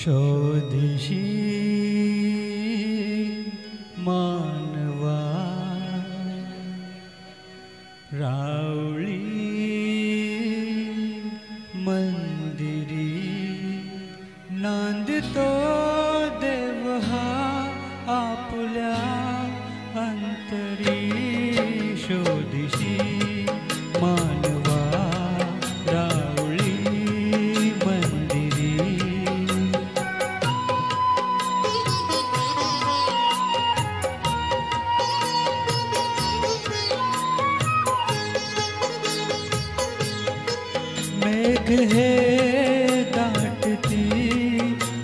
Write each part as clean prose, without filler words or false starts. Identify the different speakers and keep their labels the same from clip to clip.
Speaker 1: शोधिशी मानवा रावळी मंदिरी नांदतो देव हा आपल्या अंतरी शोधिशी मानवा रावळी मंदिरी मेघ हे दाटती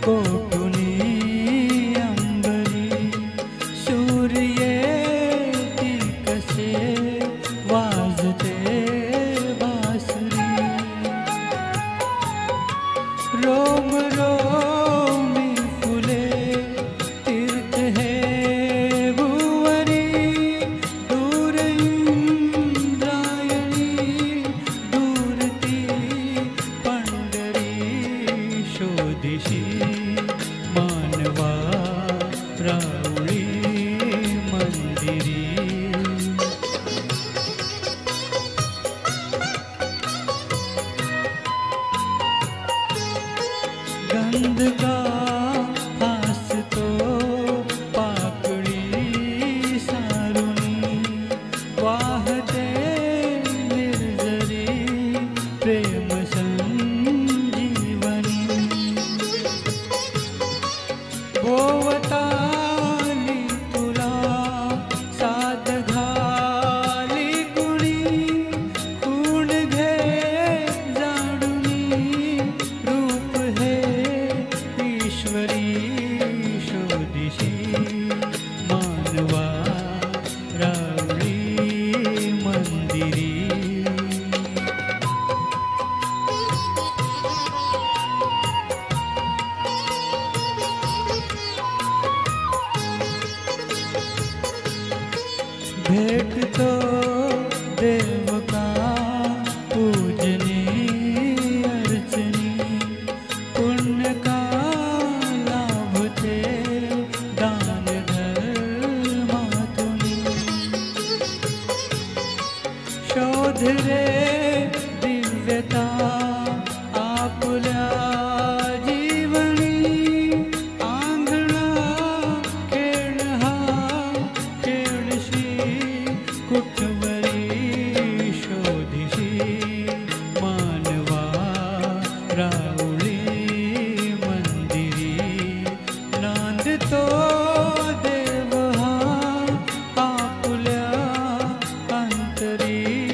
Speaker 1: कोटुनी अंबरी सूर्य ती कसे वाजते बासरी रोम रोमी फुले तीर्थ हे भुवरी दूर इंद्रायणी दूर ती पंढरी शोधिशी मानवा रावळी मंदिरी गंधगा हासतो पाकळी सारुणी वाहते निर्जरी प्रेम संजीवनी भोवताली तुला साद घाली कुणी कुण घे जाणुनी रूप हे ईश्वरी शोधिशी मानवा रावळी मंदिरी भेटतो देव का पूजनी अर्चनी पुण्य का लाभते दान धर्मातुनी शोध रे दिव्यता आपल्या जीवनी आंगणा खेळ हा खेळशी कुठवरी शोधिशी मानवा रावळी मंदिरी नांदतो देव हा आपल्या अंतरी